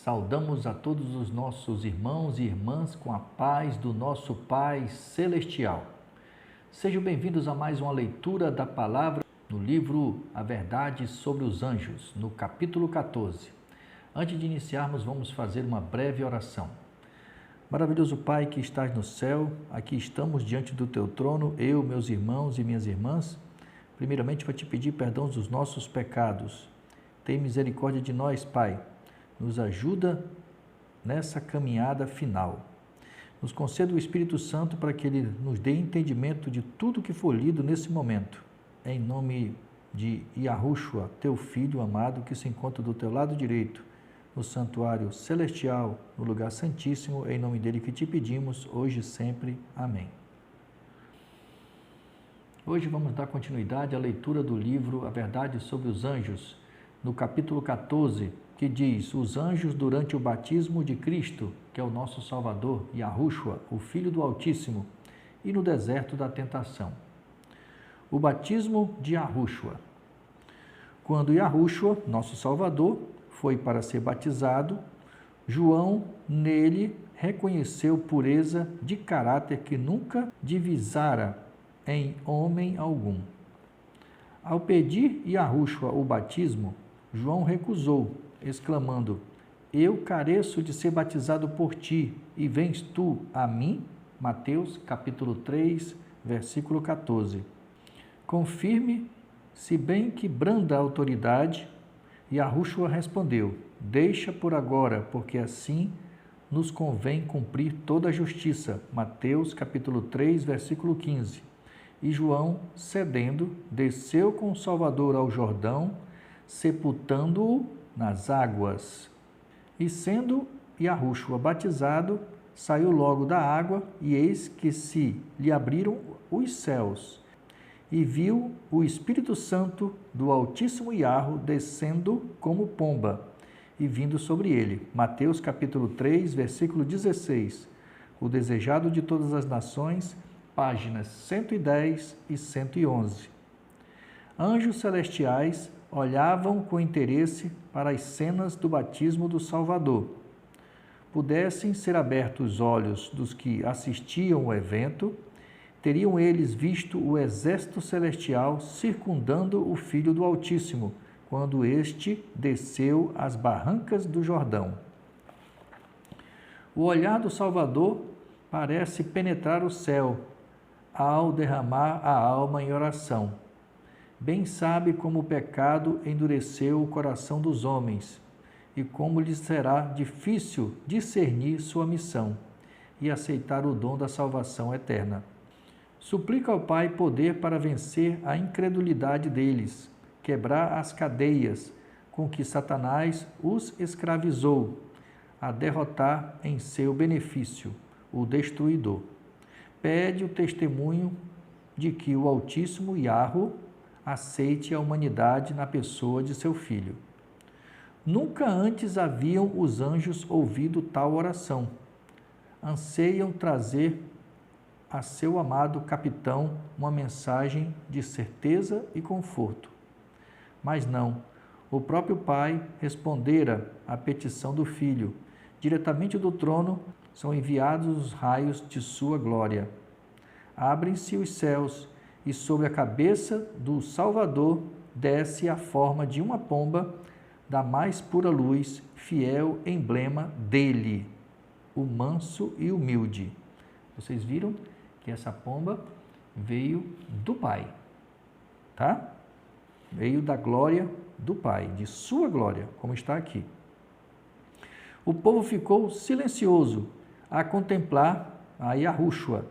Saudamos a todos os nossos irmãos e irmãs com a paz do nosso Pai Celestial. Sejam bem-vindos a mais uma leitura da palavra no livro A Verdade sobre os Anjos, no capítulo 14. Antes de iniciarmos, vamos fazer uma breve oração. Maravilhoso Pai que estás no céu, aqui estamos diante do teu trono, eu, meus irmãos e minhas irmãs. Primeiramente, vou te pedir perdão dos nossos pecados. Tem misericórdia de nós, Pai. Nos ajuda nessa caminhada final. Nos conceda o Espírito Santo para que Ele nos dê entendimento de tudo que for lido nesse momento. Em nome de Yahushua, teu Filho amado, que se encontra do teu lado direito, no santuário celestial, no lugar santíssimo, em nome dele que te pedimos, hoje e sempre. Amém. Hoje vamos dar continuidade à leitura do livro A Verdade sobre os Anjos, no capítulo 14, que diz: os anjos durante o batismo de Cristo, que é o nosso Salvador, Yahushua, o Filho do Altíssimo, e no deserto da tentação. O batismo de Yahushua. Quando Yahushua, nosso Salvador, foi para ser batizado, João nele reconheceu pureza de caráter que nunca divisara em homem algum. Ao pedir Yahushua o batismo, João recusou, exclamando: eu careço de ser batizado por ti, e vens tu a mim? Mateus capítulo 3, versículo 14. Confirme, se bem que branda a autoridade, Yahushua respondeu: deixa por agora, porque assim nos convém cumprir toda a justiça. Mateus capítulo 3, versículo 15. E João, cedendo, desceu com o Salvador ao Jordão, sepultando-o nas águas. E sendo Yahushua batizado, saiu logo da água, e eis que se lhe abriram os céus, e viu o Espírito Santo do Altíssimo Yahweh descendo como pomba e vindo sobre ele. Mateus capítulo 3, versículo 16. O desejado de todas as nações, páginas 110 e 111. Anjos celestiais olhavam com interesse para as cenas do batismo do Salvador. Pudessem ser abertos os olhos dos que assistiam o evento, teriam eles visto o exército celestial circundando o Filho do Altíssimo, quando este desceu às barrancas do Jordão. O olhar do Salvador parece penetrar o céu ao derramar a alma em oração. Bem sabe como o pecado endureceu o coração dos homens e como lhes será difícil discernir sua missão e aceitar o dom da salvação eterna. Suplica ao Pai poder para vencer a incredulidade deles, quebrar as cadeias com que Satanás os escravizou, a derrotar em seu benefício o destruidor. Pede o testemunho de que o Altíssimo Yahweh aceite a humanidade na pessoa de seu Filho. Nunca antes haviam os anjos ouvido tal oração. Anseiam trazer a seu amado capitão uma mensagem de certeza e conforto. Mas não, o próprio Pai respondera à petição do Filho. Diretamente do trono são enviados os raios de sua glória. Abrem-se os céus e sobre a cabeça do Salvador desce a forma de uma pomba da mais pura luz, fiel emblema dele, o manso e humilde. Vocês viram que essa pomba veio do Pai, tá? Veio da glória do Pai, de sua glória, como está aqui. O povo ficou silencioso a contemplar a Yahushua.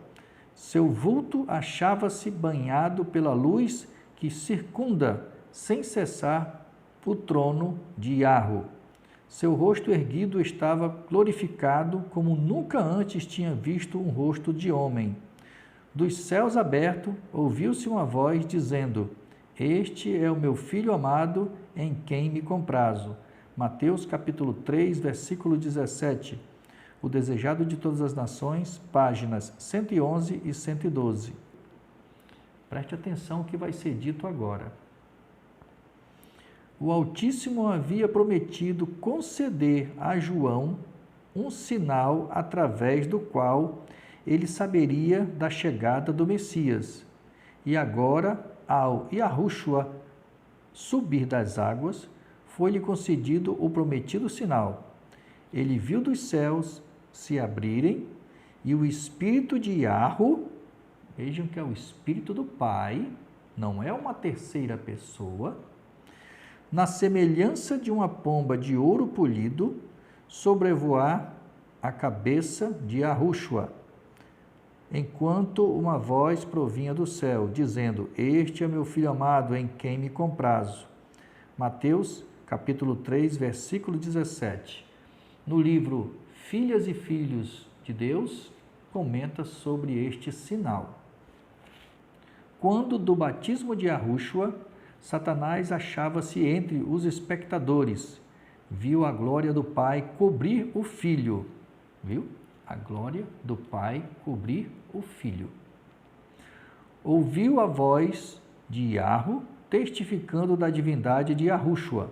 Seu vulto achava-se banhado pela luz que circunda, sem cessar, o trono de Yahweh. Seu rosto erguido estava glorificado como nunca antes tinha visto um rosto de homem. Dos céus abertos, ouviu-se uma voz dizendo: este é o meu Filho amado, em quem me comprazo. Mateus capítulo 3, versículo 17. O desejado de todas as nações, páginas 111 e 112. Preste atenção ao que vai ser dito agora. O Altíssimo havia prometido conceder a João um sinal através do qual ele saberia da chegada do Messias. E agora, ao Yahushua subir das águas, foi-lhe concedido o prometido sinal. Ele viu dos céus se abrirem e o Espírito de Yahu, vejam que é o Espírito do Pai, não é uma terceira pessoa, na semelhança de uma pomba de ouro polido, sobrevoar a cabeça de Yahushua, enquanto uma voz provinha do céu, dizendo: Este é meu Filho amado, em quem me comprazo. Mateus, capítulo 3, versículo 17. No livro Filhas e Filhos de Deus, comenta sobre este sinal. Quando do batismo de Yahushua, Satanás achava-se entre os espectadores. Viu a glória do Pai cobrir o Filho. Viu? A glória do Pai cobrir o Filho. Ouviu a voz de Yahu testificando da divindade de Yahushua.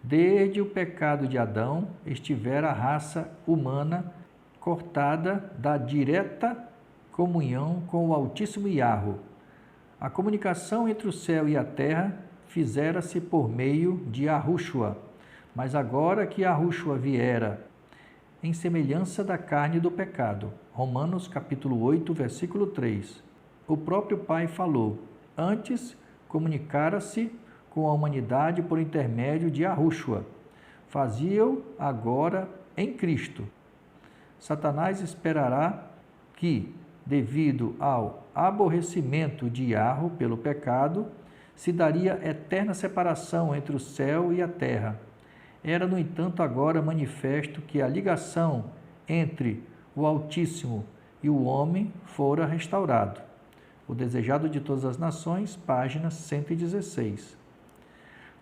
Desde o pecado de Adão, estivera a raça humana cortada da direta comunhão com o Altíssimo Yahu. A comunicação entre o céu e a terra fizera-se por meio de Yahushua, mas agora que Yahushua viera em semelhança da carne do pecado. Romanos capítulo 8, versículo 3. O próprio Pai falou, antes comunicara-se com a humanidade por intermédio de Yahushua. Fazia-o agora em Cristo. Satanás esperará que, devido ao aborrecimento de Yahu pelo pecado, se daria eterna separação entre o céu e a terra. Era, no entanto, agora manifesto que a ligação entre o Altíssimo e o homem fora restaurado. O Desejado de Todas as Nações, página 116.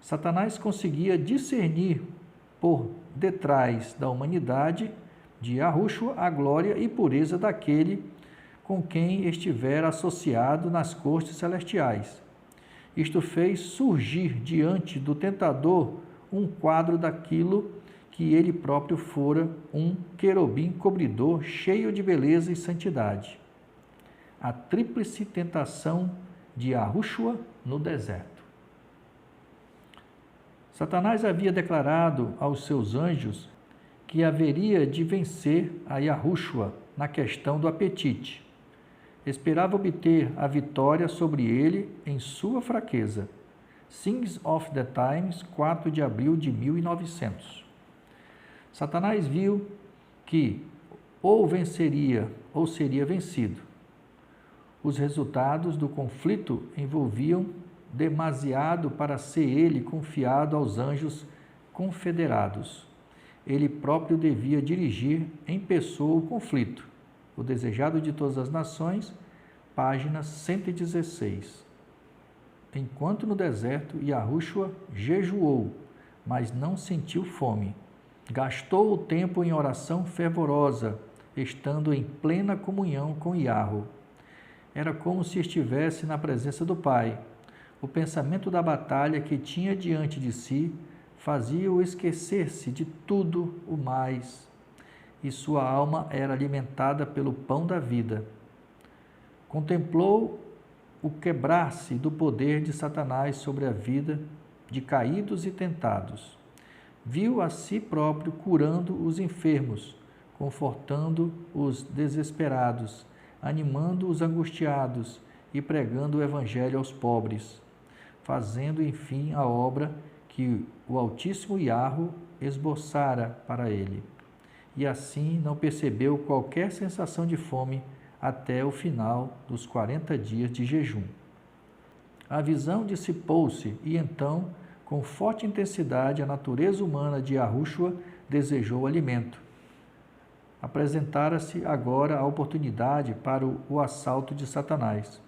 Satanás conseguia discernir por detrás da humanidade de Yahushua a glória e pureza daquele com quem estivera associado nas cortes celestiais. Isto fez surgir diante do tentador um quadro daquilo que ele próprio fora, um querubim cobridor cheio de beleza e santidade. A tríplice tentação de Yahushua no deserto. Satanás havia declarado aos seus anjos que haveria de vencer a Yahushua na questão do apetite. Esperava obter a vitória sobre ele em sua fraqueza. Things of the Times, 4 de abril de 1900. Satanás viu que ou venceria ou seria vencido. Os resultados do conflito envolviam demasiado para ser ele confiado aos anjos confederados. Ele próprio devia dirigir em pessoa o conflito. O Desejado de Todas as Nações, página 116. Enquanto no deserto, Yahushua jejuou, mas não sentiu fome. Gastou o tempo em oração fervorosa, estando em plena comunhão com Yahu. Era como se estivesse na presença do Pai. O pensamento da batalha que tinha diante de si fazia-o esquecer-se de tudo o mais, e sua alma era alimentada pelo pão da vida. Contemplou o quebrar-se do poder de Satanás sobre a vida de caídos e tentados. Viu a si próprio curando os enfermos, confortando os desesperados, animando os angustiados e pregando o evangelho aos pobres, fazendo, enfim, a obra que o Altíssimo Yahu esboçara para ele. E assim não percebeu qualquer sensação de fome até o final dos 40 dias de jejum. A visão dissipou-se e então, com forte intensidade, a natureza humana de Yahushua desejou alimento. Apresentara-se agora a oportunidade para o assalto de Satanás.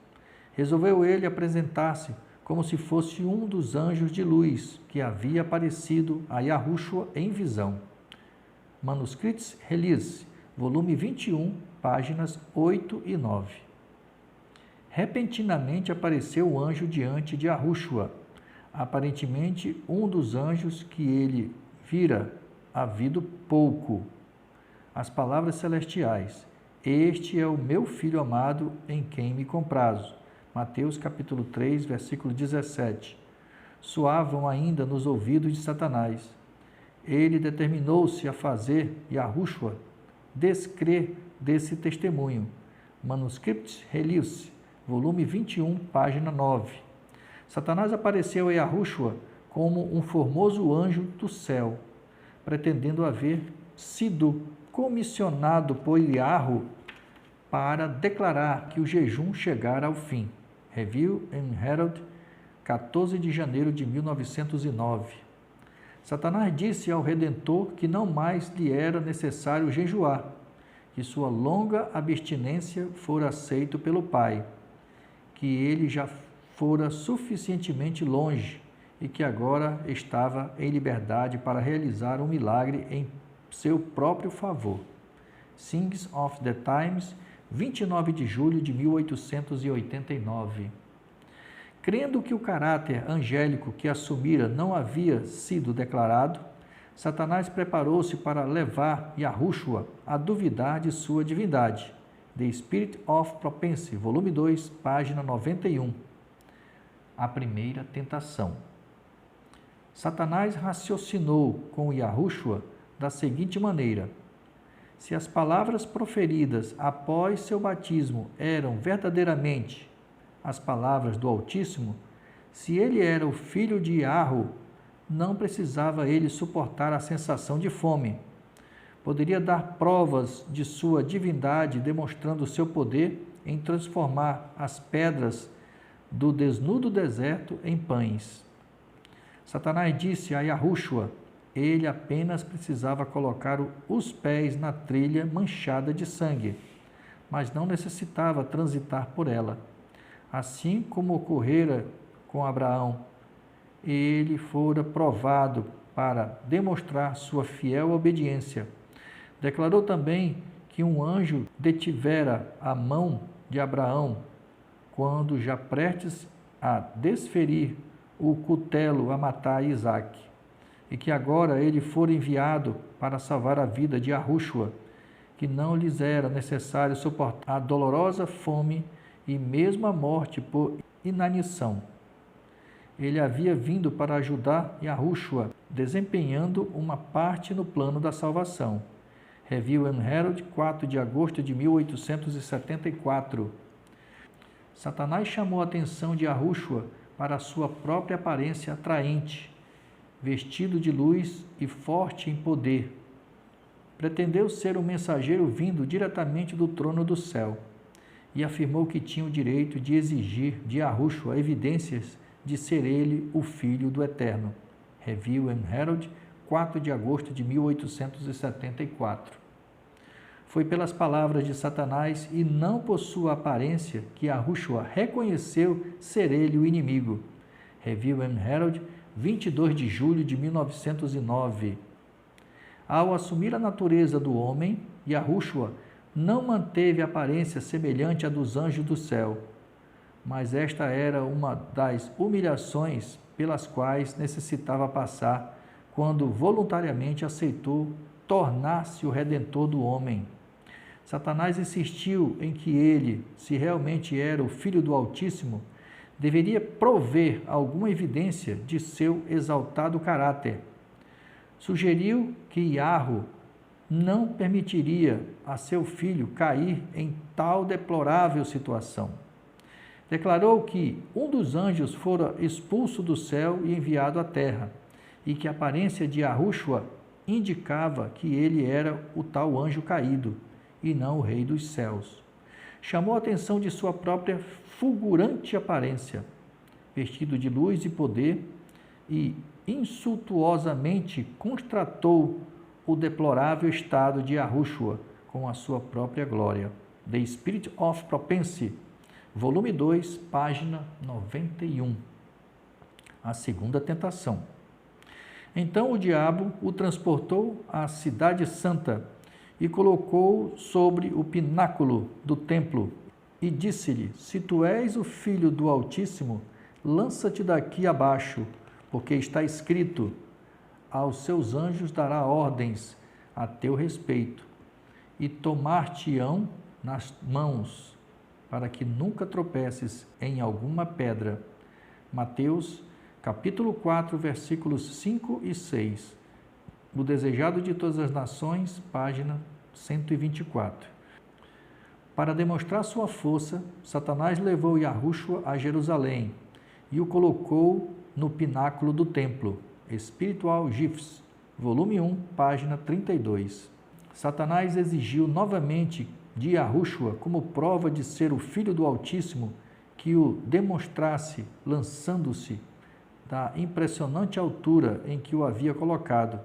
Resolveu ele apresentar-se como se fosse um dos anjos de luz que havia aparecido a Yahushua em visão. Manuscritos Release, volume 21, páginas 8 e 9. Repentinamente apareceu o anjo diante de Yahushua. aparentemente um dos anjos que ele vira havido pouco. As palavras celestiais: este é o meu Filho amado, em quem me comprazo. Mateus capítulo 3, versículo 17. Soavam ainda nos ouvidos de Satanás. Ele determinou-se a fazer Yahushua descrer desse testemunho. Manuscripts Relius, volume 21, página 9. Satanás apareceu a Yahushua como um formoso anjo do céu, pretendendo haver sido comissionado por Yahweh para declarar que o jejum chegara ao fim. Review and Herald, 14 de janeiro de 1909. Satanás disse ao Redentor que não mais lhe era necessário jejuar, que sua longa abstinência fora aceito pelo Pai, que ele já fora suficientemente longe e que agora estava em liberdade para realizar um milagre em seu próprio favor. Things of the Times, 29 de julho de 1889. Crendo que o caráter angélico que assumira não havia sido declarado, Satanás preparou-se para levar Yahushua a duvidar de sua divindade. The Spirit of Prophecy, volume 2, página 91. A primeira tentação. Satanás raciocinou com Yahushua da seguinte maneira: se as palavras proferidas após seu batismo eram verdadeiramente as palavras do Altíssimo, se ele era o filho de Yahweh, não precisava ele suportar a sensação de fome. Poderia dar provas de sua divindade, demonstrando seu poder em transformar as pedras do desnudo deserto em pães. Satanás disse a Yahushua: ele apenas precisava colocar os pés na trilha manchada de sangue, mas não necessitava transitar por ela. Assim como ocorrera com Abraão, ele fora provado para demonstrar sua fiel obediência. Declarou também que um anjo detivera a mão de Abraão quando já prestes a desferir o cutelo a matar Isaque, e que agora ele fora enviado para salvar a vida de Yahushua, que não lhes era necessário suportar a dolorosa fome e mesmo a morte por inanição. Ele havia vindo para ajudar Yahushua, desempenhando uma parte no plano da salvação. Review and Herald, 4 de agosto de 1874. Satanás chamou a atenção de Yahushua para a sua própria aparência atraente, vestido de luz e forte em poder. Pretendeu ser um mensageiro vindo diretamente do trono do céu e afirmou que tinha o direito de exigir de Yahushua evidências de ser ele o Filho do Eterno. Review and Herald, 4 de agosto de 1874. Foi pelas palavras de Satanás e não por sua aparência que Yahushua reconheceu ser ele o inimigo. Review and Herald, 22 de julho de 1909. Ao assumir a natureza do homem, Yahushua não manteve aparência semelhante à dos anjos do céu, mas esta era uma das humilhações pelas quais necessitava passar quando voluntariamente aceitou tornar-se o redentor do homem. Satanás insistiu em que ele, se realmente era o Filho do Altíssimo, deveria prover alguma evidência de seu exaltado caráter. Sugeriu que Yahweh não permitiria a seu filho cair em tal deplorável situação. Declarou que um dos anjos fora expulso do céu e enviado à terra, e que a aparência de Yahushua indicava que ele era o tal anjo caído, e não o rei dos céus. Chamou a atenção de sua própria fulgurante aparência, vestido de luz e poder, e insultuosamente constatou o deplorável estado de Yahushua com a sua própria glória. The Spirit of Prophecy, volume 2, página 91. A segunda tentação. Então o diabo o transportou à cidade santa e colocou sobre o pináculo do templo e disse-lhe: se tu és o Filho do Altíssimo, lança-te daqui abaixo, porque está escrito: aos seus anjos dará ordens a teu respeito, e tomar-te-ão nas mãos, para que nunca tropeces em alguma pedra. Mateus, capítulo 4, versículos 5 e 6. O Desejado de Todas as Nações, página 124. Para demonstrar sua força, Satanás levou Yahushua a Jerusalém e o colocou no pináculo do templo. Spiritual Gifts, volume 1, página 32. Satanás exigiu novamente de Yahushua, como prova de ser o Filho do Altíssimo, que o demonstrasse lançando-se da impressionante altura em que o havia colocado.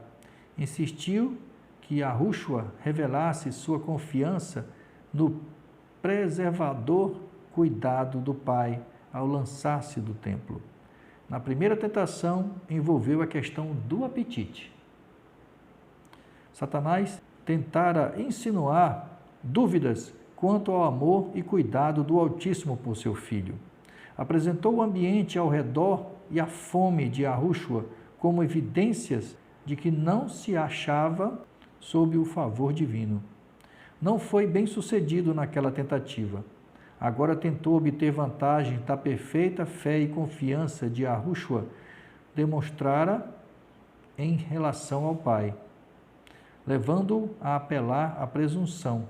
Insistiu que Yahushua revelasse sua confiança no preservador cuidado do Pai ao lançar-se do templo. Na primeira tentação, envolveu a questão do apetite. Satanás tentara insinuar dúvidas quanto ao amor e cuidado do Altíssimo por seu filho. Apresentou o ambiente ao redor e a fome de Yahushua como evidências de que não se achava sob o favor divino. Não foi bem sucedido naquela tentativa. Agora tentou obter vantagem da perfeita fé e confiança de Yahushua demonstrara em relação ao Pai, levando-o a apelar à presunção.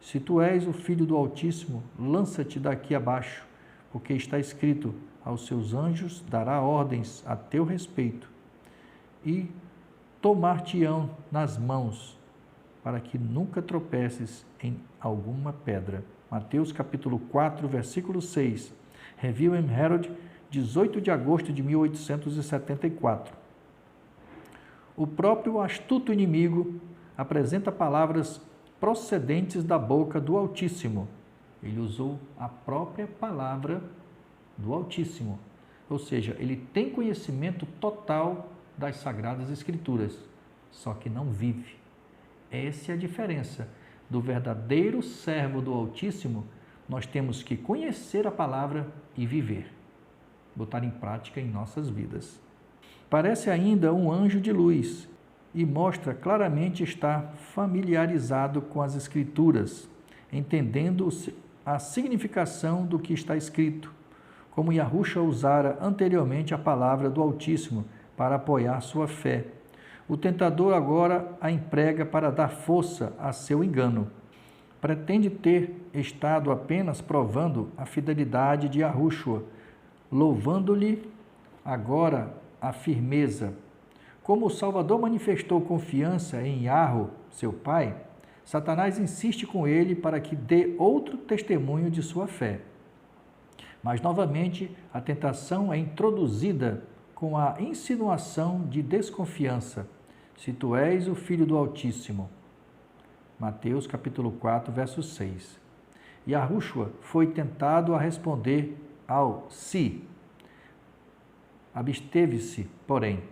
Se tu és o Filho do Altíssimo, lança-te daqui abaixo, porque está escrito: aos seus anjos dará ordens a teu respeito, e tomar-te-ão nas mãos, para que nunca tropeces em alguma pedra. Mateus capítulo 4, versículo 6. Review and Herald, 18 de agosto de 1874. O próprio astuto inimigo apresenta palavras procedentes da boca do Altíssimo. Ele usou a própria palavra do Altíssimo. Ou seja, ele tem conhecimento total das Sagradas Escrituras, só que não vive. Essa é a diferença do verdadeiro servo do Altíssimo. Nós temos que conhecer a palavra e viver, botar em prática em nossas vidas. Parece ainda um anjo de luz e mostra claramente estar familiarizado com as Escrituras, entendendo a significação do que está escrito, como Yahushua usara anteriormente a palavra do Altíssimo para apoiar sua fé. O tentador agora a emprega para dar força a seu engano. Pretende ter estado apenas provando a fidelidade de Yahushua, louvando-lhe agora a firmeza. Como o Salvador manifestou confiança em Yahweh, seu Pai, Satanás insiste com ele para que dê outro testemunho de sua fé. Mas, novamente, a tentação é introduzida com a insinuação de desconfiança. Se tu és o Filho do Altíssimo. Mateus capítulo 4, verso 6. Yahushua foi tentado a responder ao "se". Absteve-se, porém,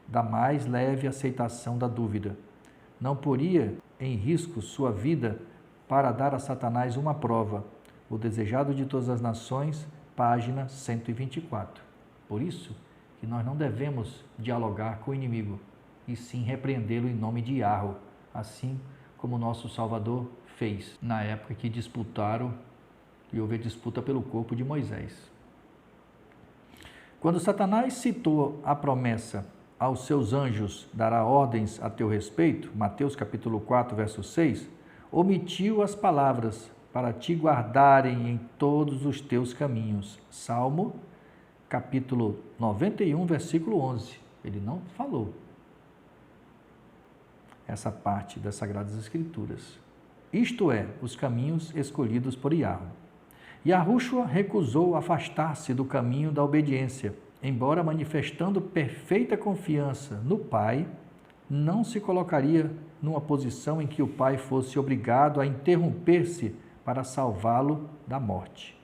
da mais leve aceitação da dúvida. Não poria em risco sua vida para dar a Satanás uma prova. O Desejado de Todas as Nações, página 124. Por isso que nós não devemos dialogar com o inimigo, e sim repreendê-lo em nome de Yahweh, assim como nosso Salvador fez na época que disputaram e houve disputa pelo corpo de Moisés. Quando Satanás citou a promessa: aos seus anjos dará ordens a teu respeito, Mateus capítulo 4, verso 6, omitiu as palavras: para te guardarem em todos os teus caminhos. Salmo capítulo 91, versículo 11. Ele não falou essa parte das Sagradas Escrituras. Isto é, os caminhos escolhidos por Yahweh. Yahushua recusou afastar-se do caminho da obediência, embora manifestando perfeita confiança no Pai, não se colocaria numa posição em que o Pai fosse obrigado a interromper-se para salvá-lo da morte.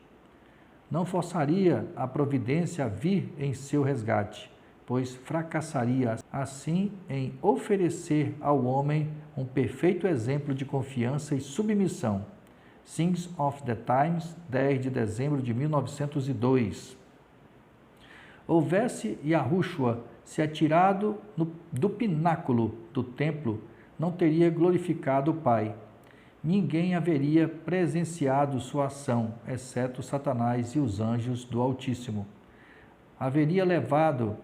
Não forçaria a providência a vir em seu resgate, pois fracassaria assim em oferecer ao homem um perfeito exemplo de confiança e submissão. Things of the Times, 10 de dezembro de 1902. Houvesse Yahushua se atirado do pináculo do templo, não teria glorificado o Pai. Ninguém haveria presenciado sua ação, exceto Satanás e os anjos do Altíssimo. Haveria levado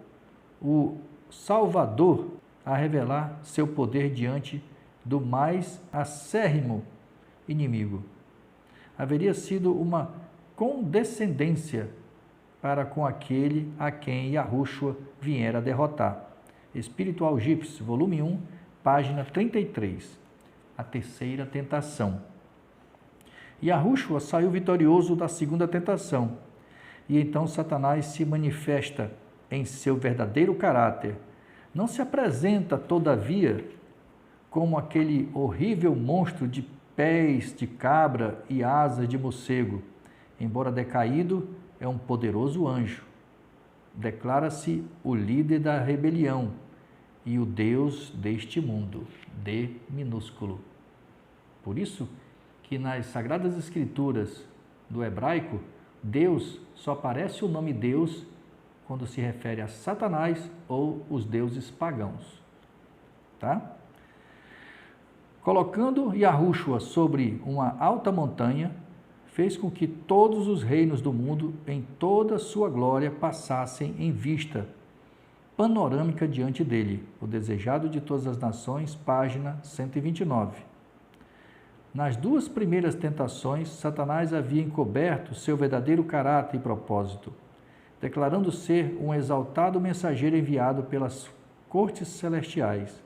o Salvador a revelar seu poder diante do mais acérrimo inimigo. Haveria sido uma condescendência para com aquele a quem Yahushua viera derrotar. Espiritual Egípcio, volume 1, página 33. A terceira tentação. Yahushua saiu vitorioso da segunda tentação, e então Satanás se manifesta em seu verdadeiro caráter. Não se apresenta, todavia, como aquele horrível monstro de pés de cabra e asas de morcego. Embora decaído, é um poderoso anjo. Declara-se o líder da rebelião e o Deus deste mundo, D minúsculo. Por isso que nas Sagradas Escrituras do hebraico, Deus só aparece o nome Deus quando se refere a Satanás ou os deuses pagãos. Tá? Colocando Yahushua sobre uma alta montanha, fez com que todos os reinos do mundo, em toda a sua glória, passassem em vista panorâmica diante dele. O Desejado de Todas as Nações, página 129. Nas duas primeiras tentações, Satanás havia encoberto seu verdadeiro caráter e propósito, declarando ser um exaltado mensageiro enviado pelas cortes celestiais.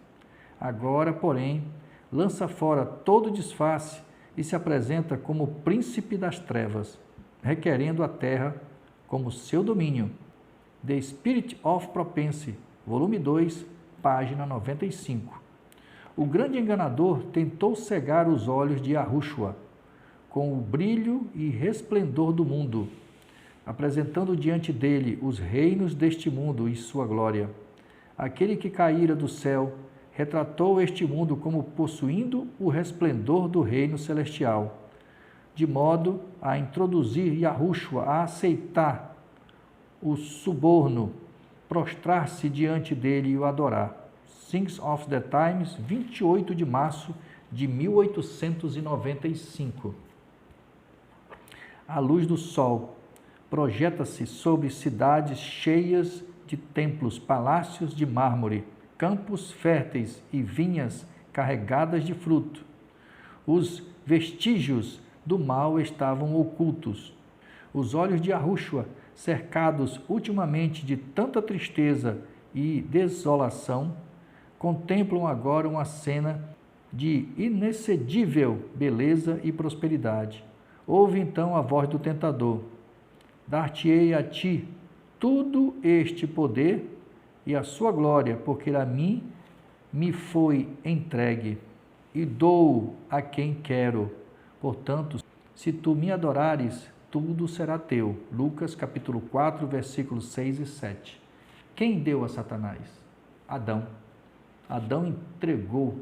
Agora, porém, lança fora todo disfarce e se apresenta como príncipe das trevas, requerendo a terra como seu domínio. The Spirit of Prophecy, volume 2, página 95. O grande enganador tentou cegar os olhos de Yahushua com o brilho e resplendor do mundo, apresentando diante dele os reinos deste mundo e sua glória. Aquele que caíra do céu retratou este mundo como possuindo o resplendor do reino celestial, de modo a introduzir Yahushua a aceitar o suborno, prostrar-se diante dele e o adorar. Things of the Times, 28 de março de 1895. A luz do sol projeta-se sobre cidades cheias de templos, palácios de mármore, campos férteis e vinhas carregadas de fruto. Os vestígios do mal estavam ocultos. Os olhos de Yahushua, cercados ultimamente de tanta tristeza e desolação, contemplam agora uma cena de inexcedível beleza e prosperidade. Ouve então a voz do tentador: dar-te-ei a ti todo este poder e a sua glória, porque a mim me foi entregue, e dou a quem quero. Portanto, se tu me adorares, tudo será teu. Lucas capítulo 4, versículos 6 e 7. Quem deu a Satanás? Adão. Adão entregou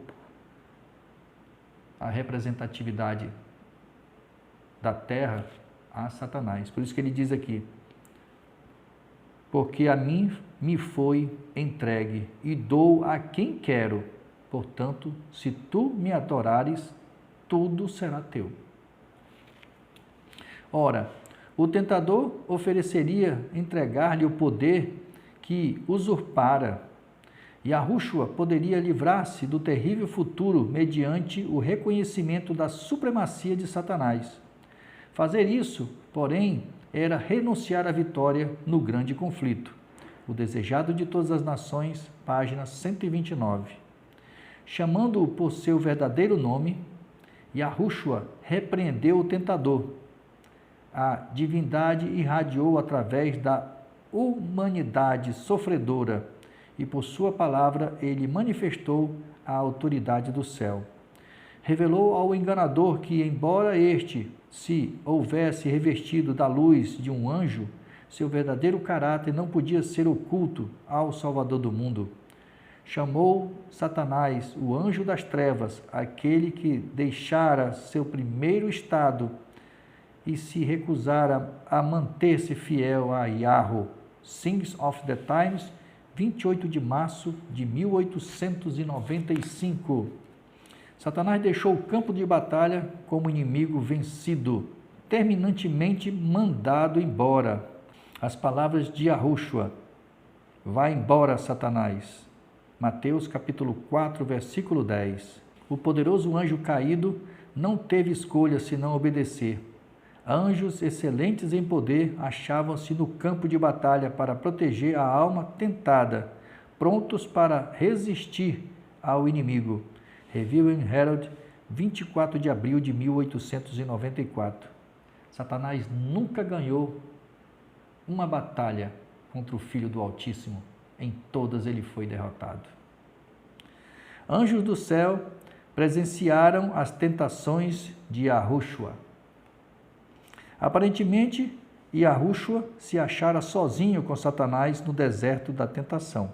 a representatividade da terra a Satanás. Por isso que ele diz aqui: porque a mim me foi entregue e dou a quem quero. Portanto, se tu me adorares, tudo será teu. Ora, o tentador ofereceria entregar-lhe o poder que usurpara. Yahushua poderia livrar-se do terrível futuro mediante o reconhecimento da supremacia de Satanás. Fazer isso, porém, era renunciar à vitória no grande conflito. O Desejado de Todas as Nações, página 129. Chamando-o por seu verdadeiro nome, Yahushua repreendeu o tentador. A divindade irradiou através da humanidade sofredora e por sua palavra ele manifestou a autoridade do céu. Revelou ao enganador que, embora este se houvesse revestido da luz de um anjo, seu verdadeiro caráter não podia ser oculto ao Salvador do mundo. Chamou Satanás, o anjo das trevas, aquele que deixara seu primeiro estado e se recusara a manter-se fiel a Yahweh, Signs of the Times, 28 de março de 1895. Satanás deixou o campo de batalha como inimigo vencido, terminantemente mandado embora. As palavras de Yahushua: vai embora, Satanás. Mateus capítulo 4, versículo 10. O poderoso anjo caído não teve escolha senão obedecer. Anjos excelentes em poder achavam-se no campo de batalha para proteger a alma tentada, prontos para resistir ao inimigo. Review and Herald, 24 de abril de 1894. Satanás nunca ganhou uma batalha contra o Filho do Altíssimo. Em todas ele foi derrotado. Anjos do céu presenciaram as tentações de Yahushua. Aparentemente, Yahushua se achara sozinho com Satanás no deserto da tentação.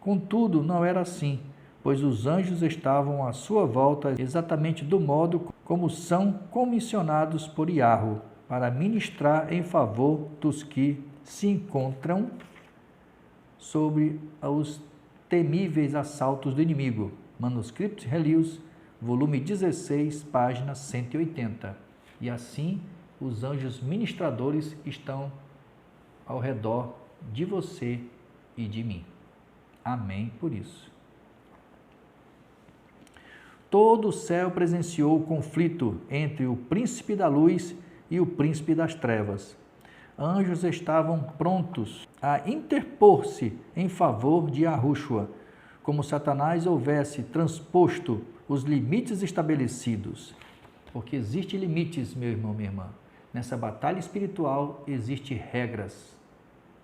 Contudo, não era assim, pois os anjos estavam à sua volta exatamente do modo como são comissionados por Yahu, para ministrar em favor dos que se encontram sobre os temíveis assaltos do inimigo. Manuscript Religious, volume 16, página 180. E assim, os anjos ministradores estão ao redor de você e de mim. Amém por isso. Todo o céu presenciou o conflito entre o príncipe da luz e o príncipe das trevas. Anjos estavam prontos a interpor-se em favor de Yahushua, como Satanás houvesse transposto os limites estabelecidos. Porque existem limites, meu irmão, minha irmã. Nessa batalha espiritual existem regras.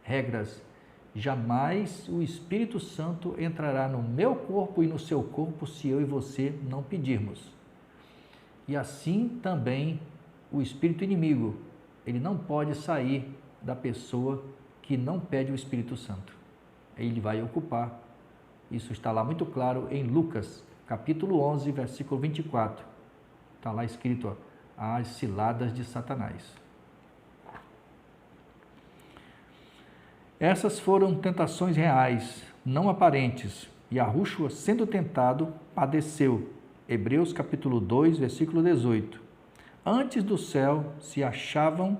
Regras. Jamais o Espírito Santo entrará no meu corpo e no seu corpo se eu e você não pedirmos. E assim também o espírito inimigo, ele não pode sair da pessoa que não pede o Espírito Santo. Ele vai ocupar. Isso está lá muito claro em Lucas, capítulo 11, versículo 24. Está lá escrito, ó, as ciladas de Satanás. Essas foram tentações reais, não aparentes. Yahushua, sendo tentado, padeceu. Hebreus capítulo 2, versículo 18. Antes do céu se achavam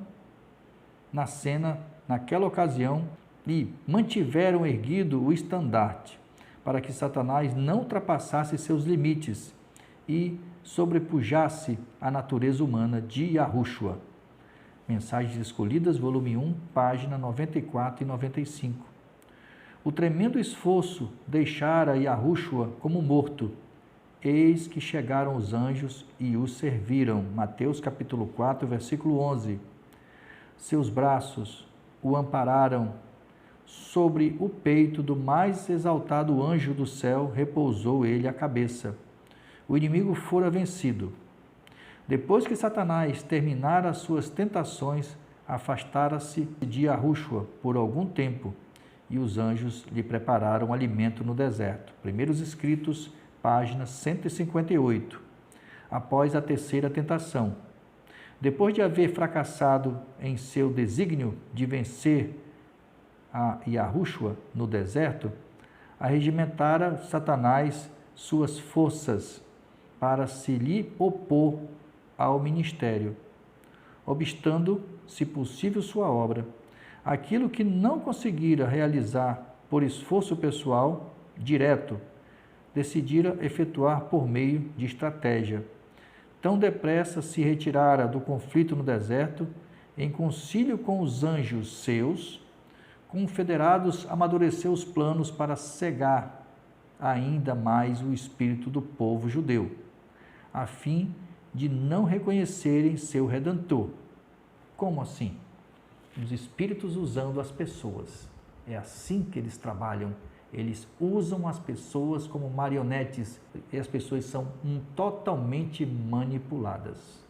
na cena naquela ocasião e mantiveram erguido o estandarte, para que Satanás não ultrapassasse seus limites e sobrepujasse a natureza humana de Yahushua. Mensagens Escolhidas, volume 1, página 94 e 95. O tremendo esforço deixara Yahushua como morto. Eis que chegaram os anjos e o serviram. Mateus capítulo 4, versículo 11. Seus braços o ampararam. Sobre o peito do mais exaltado anjo do céu repousou ele a cabeça. O inimigo fora vencido. Depois que Satanás terminara as suas tentações, afastara-se de Yahushua por algum tempo, e os anjos lhe prepararam alimento no deserto. Primeiros Escritos, página 158. Após a terceira tentação. Depois de haver fracassado em seu desígnio de vencer a Yahushua no deserto, arregimentara Satanás suas forças para se lhe opor ao ministério, obstando, se possível, sua obra. Aquilo que não conseguira realizar por esforço pessoal direto, decidira efetuar por meio de estratégia. Tão depressa se retirara do conflito no deserto, em concílio com os anjos seus, confederados, amadureceu os planos para cegar ainda mais o espírito do povo judeu, a fim de não reconhecerem seu Redentor. Como assim? Os espíritos usando as pessoas. É assim que eles trabalham. Eles usam as pessoas como marionetes e as pessoas são totalmente manipuladas.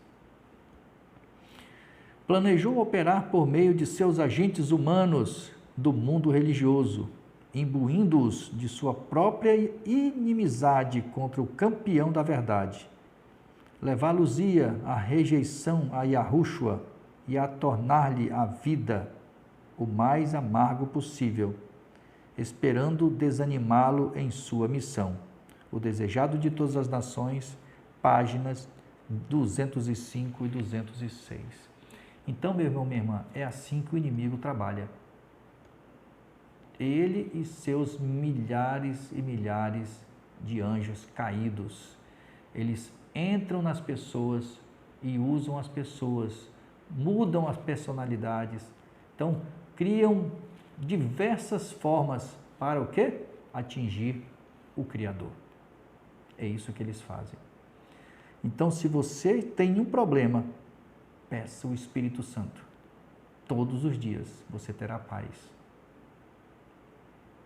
Planejou operar por meio de seus agentes humanos do mundo religioso, imbuindo-os de sua própria inimizade contra o campeão da verdade. Levá-los-ia à rejeição a Yahushua e a tornar-lhe a vida o mais amargo possível, esperando desanimá-lo em sua missão. O Desejado de Todas as Nações, páginas 205 e 206. Então, meu irmão, minha irmã, é assim que o inimigo trabalha. Ele e seus milhares e milhares de anjos caídos, eles entram nas pessoas e usam as pessoas, mudam as personalidades, então criam diversas formas para o quê? Atingir o Criador. É isso que eles fazem. Então, se você tem um problema, peça o Espírito Santo. Todos os dias você terá paz.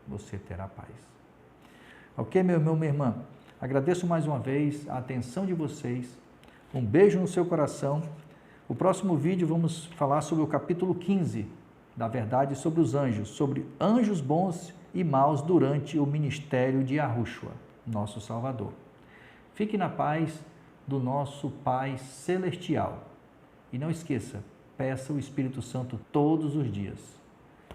Você terá paz. Ok, meu irmão, minha irmã? Agradeço mais uma vez a atenção de vocês. Um beijo no seu coração. O próximo vídeo vamos falar sobre o capítulo 15 da verdade sobre os anjos, sobre anjos bons e maus durante o ministério de Yahushua, nosso Salvador. Fique na paz do nosso Pai Celestial. E não esqueça, peça o Espírito Santo todos os dias.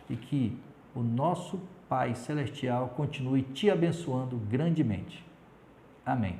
E que o nosso Pai Celestial continue te abençoando grandemente. Amém.